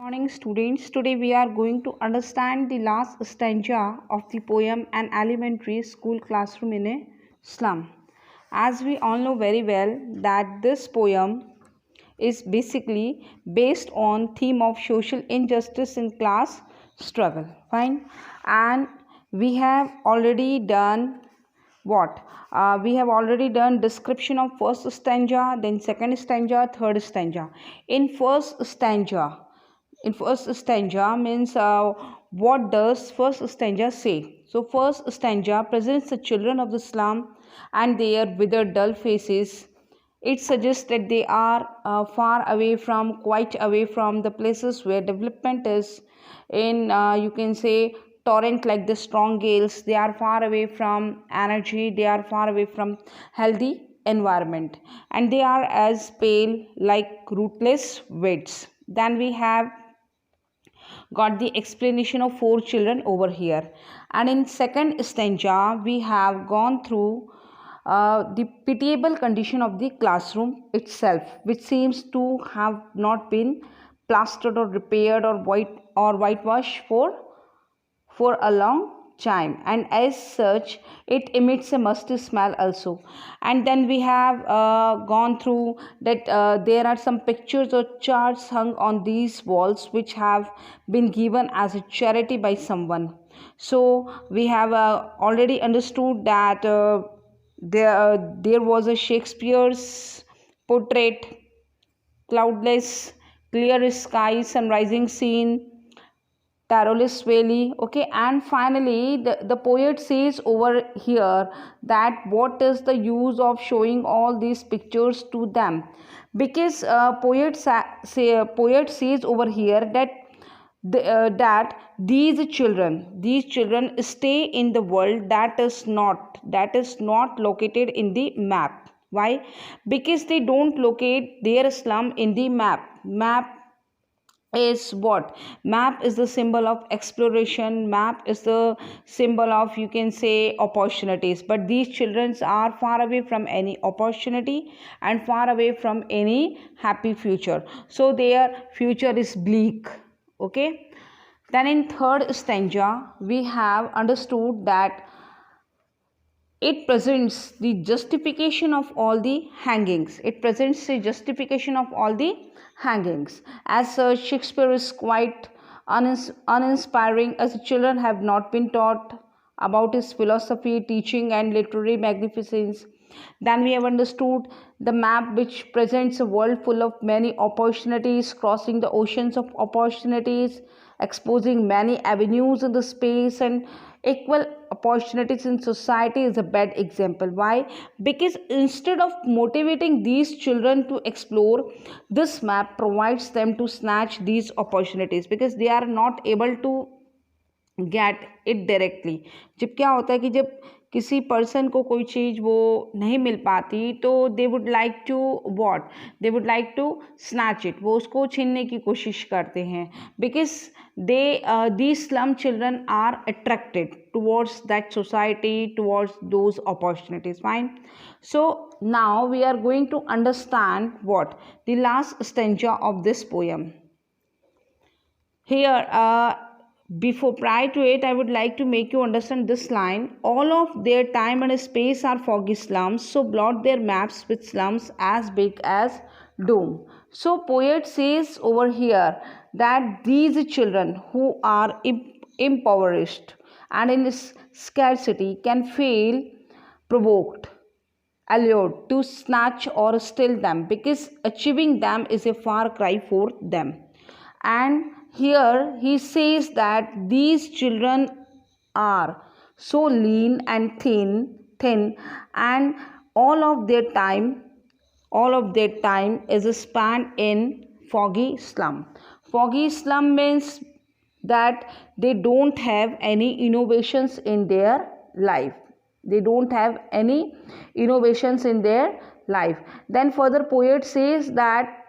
Morning students, today we are going to understand the last stanza of the poem An Elementary School Classroom in a Slum. As we all know very well that this poem is basically based on theme of social injustice in class struggle. Fine. And we have already done what we have already done description of first stanza, then second stanza, third stanza. In first stanza means what does first stanza say? So first stanza presents the children of the slum and their withered dull faces. It suggests that they are quite away from the places where development is in, you can say, torrent like the strong gales. They are far away from energy, they are far away from healthy environment, and they are as pale like rootless weeds. Then we have got the explanation of four children over here, and in second stanza we have gone through the pitiable condition of the classroom itself, which seems to have not been plastered or repaired or whitewashed for a long time, and as such it emits a musty smell also. And then we have gone through that there are some pictures or charts hung on these walls which have been given as a charity by someone. So we have already understood that there was a Shakespeare's portrait, cloudless, clear sky, sunrising scene, Tarolis Valley. Okay, and finally the poet says over here that what is the use of showing all these pictures to them, because poet says over here that that these children stay in the world that is not located in the map. Why? Because they don't locate their slum in the map is what? Map is the symbol of exploration, map is the symbol of, you can say, opportunities, but these children are far away from any opportunity and far away from any happy future, so their future is bleak. Okay, then in third stanza we have understood that it presents the justification of all the hangings. As such, Shakespeare is quite uninspiring, as the children have not been taught about his philosophy, teaching, and literary magnificence. Then we have understood the map, which presents a world full of many opportunities, crossing the oceans of opportunities, exposing many avenues in the space, and equal opportunities in society is a bad example. Why? Because instead of motivating these children to explore, this map provides them to snatch these opportunities, because they are not able to get it directly. जब क्या होता है कि जब किसी person को कोई चीज़ वो नहीं मिल पाती, तो they would like to what they would like to snatch it, वो उसको छीनने की कोशिश करते हैं, because the slum children are attracted towards that society, towards those opportunities. Fine. So now we are going to understand what the last stanza of this poem. Here, prior to it, I would like to make you understand this line. All of their time and space are foggy slums, so blot their maps with slums as big as dome. So poet says over here that these children who are impoverished and in scarcity can feel provoked, allured to snatch or steal them, because achieving them is a far cry for them. And here he says that these children are so lean and thin, and all of their time is spent in foggy slum. Foggy slum means that they don't have any innovations in their life. Then further poet says that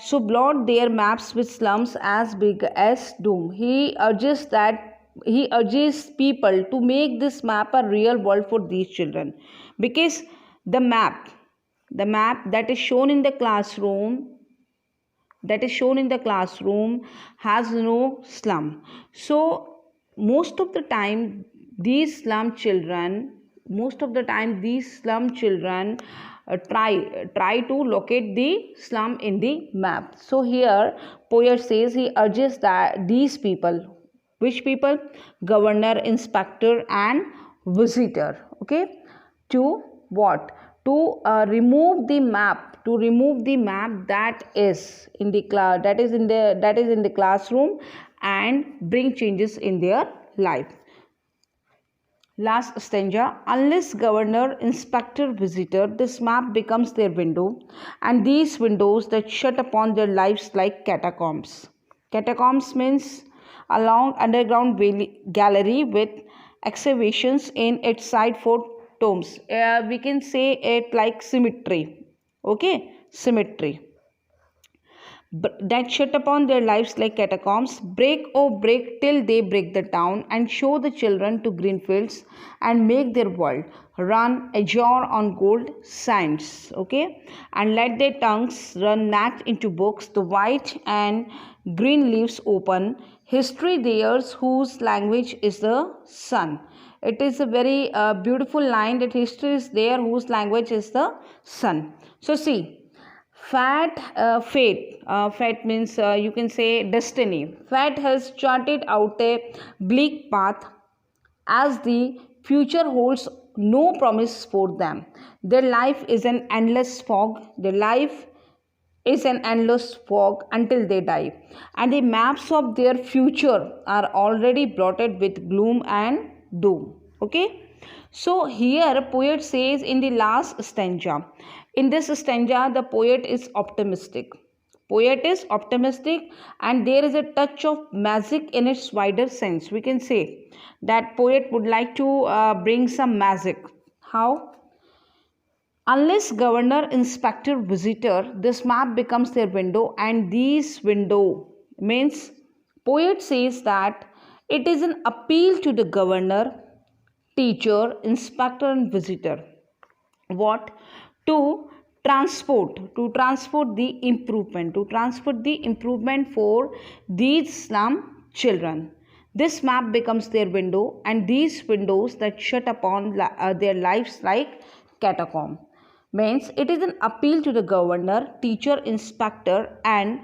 so blot their maps with slums as big as doom. He urges people to make this map a real world for these children, because the map that is shown in the classroom that is shown in the classroom has no slum. So most of the time these slum children try to locate the slum in the map. So here poet says, he urges that these people, which people? Governor, inspector and visitor, okay, to what? To remove the map, that is in the classroom, and bring changes in their life. Last stanza, unless governor, inspector, visitor, this map becomes their window, and these windows that shut upon their lives like catacombs. Catacombs means a long underground gallery with excavations in its side for tombs. We can say it like cemetery. Okay, cemetery that shut upon their lives like catacombs. Break, oh break, till they break the town, and show the children to green fields, and make their world run azure on gold sands. Okay, and let their tongues run naked into books, the white and green leaves open. History theirs, whose language is the sun. It is a very beautiful line, that history is there whose language is the sun. So see, fate means you can say destiny. Fate has charted out a bleak path, as the future holds no promise for them. Their life is an endless fog. Until they die, and the maps of their future are already blotted with gloom and doom. Okay, so here poet says in the last stanza, in this stanza the poet is optimistic. And there is a touch of magic in its wider sense. We can say that poet would like to bring some magic. How? Unless governor, inspector, visitor, this map becomes their window, and this window means poet says that it is an appeal to the governor, teacher, inspector and visitor. What? To transport the improvement for these slum children. This map becomes their window, and these windows that shut upon their lives like catacomb. Means it is an appeal to the governor, teacher, inspector and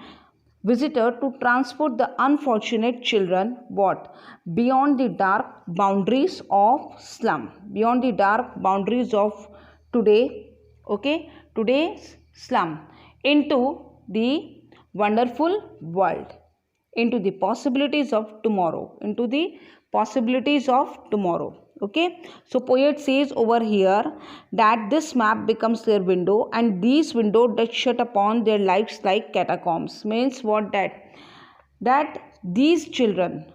visitor to transport the unfortunate children what? Beyond the dark boundaries of slum, beyond the dark boundaries of today, okay, today's slum, into the wonderful world, into the possibilities of tomorrow, okay. So poet says over here that this map becomes their window, and these windows that shut upon their lives like catacombs. Means what? That these children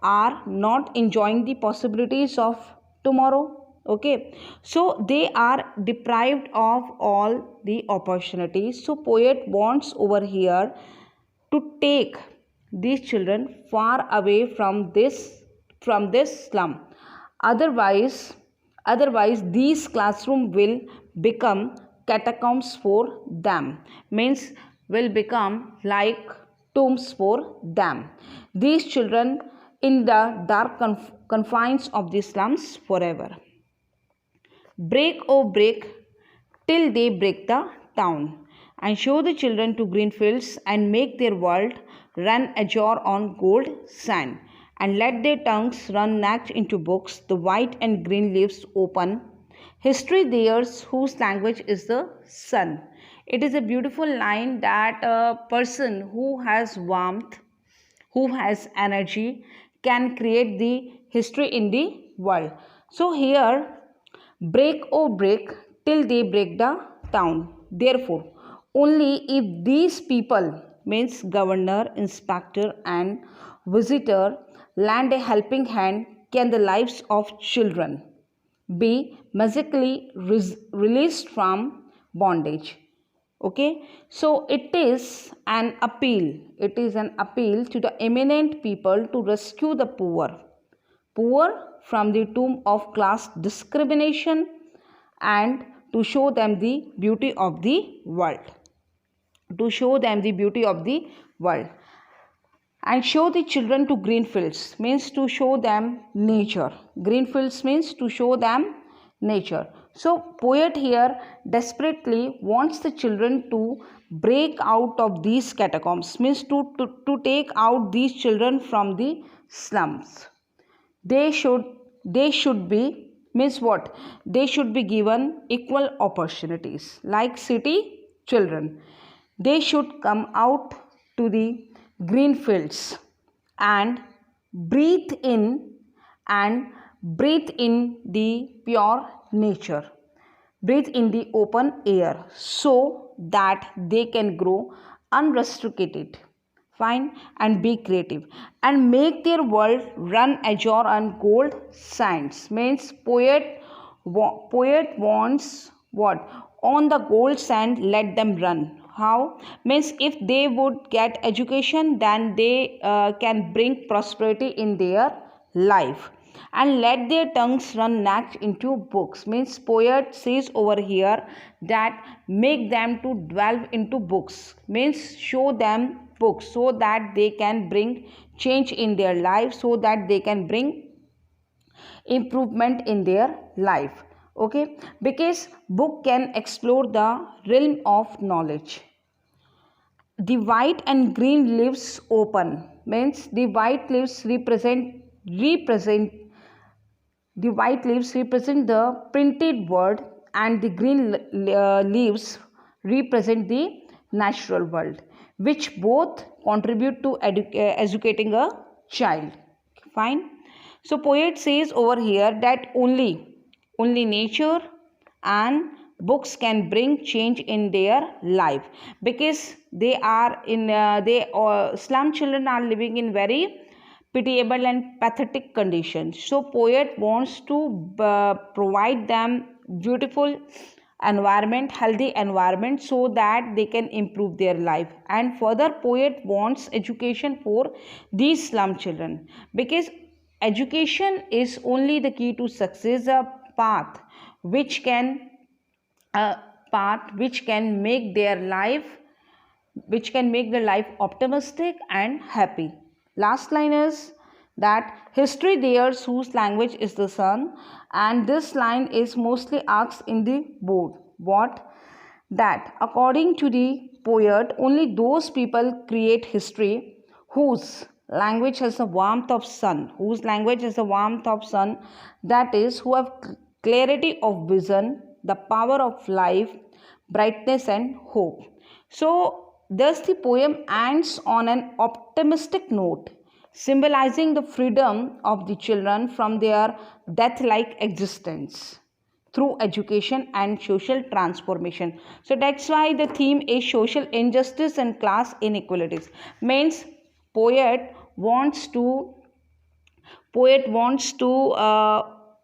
are not enjoying the possibilities of tomorrow. Okay, so they are deprived of all the opportunities. So poet wants over here to take these children far away from this slum. Otherwise these classroom will become catacombs for them. Means will become like tombs for them. These children in the dark confines of the slums forever. Break, oh break, till they break the town, and show the children to green fields, and make their world run azure on gold sand, and let their tongues run naked into books, the white and green leaves open. History theirs, whose language is the sun. It is a beautiful line, that a person who has warmth, who has energy, can create the history in the world. So here, break, oh break, till they break the town. Therefore, only if these people, means governor, inspector and visitor, lend a helping hand, can the lives of children be magically released from bondage. Okay, so it is an appeal to the eminent people to rescue the poor from the tomb of class discrimination, and to show them the beauty of the world. to show them the beauty of the world. And show the children to green fields means to show them nature. Green fields means to show them nature. So poet here desperately wants the children to break out of these catacombs, means to take out these children from the slums. They should be, means what? They should be given equal opportunities like city children. They should come out to the green fields and breathe in and breathe in the pure nature, breathe in the open air, so that they can grow unrestricted, fine, and be creative and make their world run azure on gold sands. Means poet wants what? On the gold sand let them run. How? Means if they would get education, then they can bring prosperity in their life and let their tongues run next into books. Means poet says over here that make them to delve into books, means show them books so that they can bring change in their life, so that they can bring improvement in their life. Okay, because book can explore the realm of knowledge. The white and green leaves open, means the white leaves represent the white leaves represent the printed word, and the green leaves represent the natural world, which both contribute to educating a child. Fine. So poet says over here that only nature and books can bring change in their life, because they are in slum children are living in very pitiable and pathetic conditions. So poet wants to provide them beautiful environment, healthy environment, so that they can improve their life. And further, poet wants education for these slum children, because education is only the key to success, a path which can a path which can make their life optimistic and happy. Last line is that history theirs whose language is the sun, and this line is mostly asked in the board. What? That according to the poet, only those people create history whose language has the warmth of sun, that is, who have clarity of vision, the power of life, brightness, and hope. So, thus the poem ends on an optimistic note, symbolizing the freedom of the children from their death like existence through education and social transformation. So that's why the theme is social injustice and class inequalities. Means poet wants to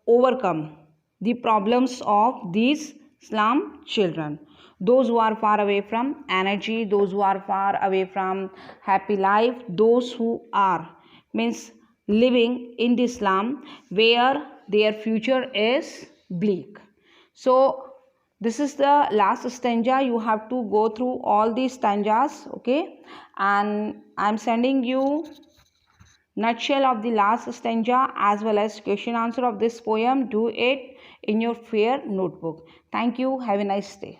overcome the problems of these slum children, those who are far away from energy, those who are far away from happy life, those who are, means, living in the slum where their future is bleak. So this is the last stanza. You have to go through all these stanzas, okay, and I'm sending you nutshell of the last stanza as well as question answer of this poem. Do it in your fair notebook. Thank you. Have a nice day.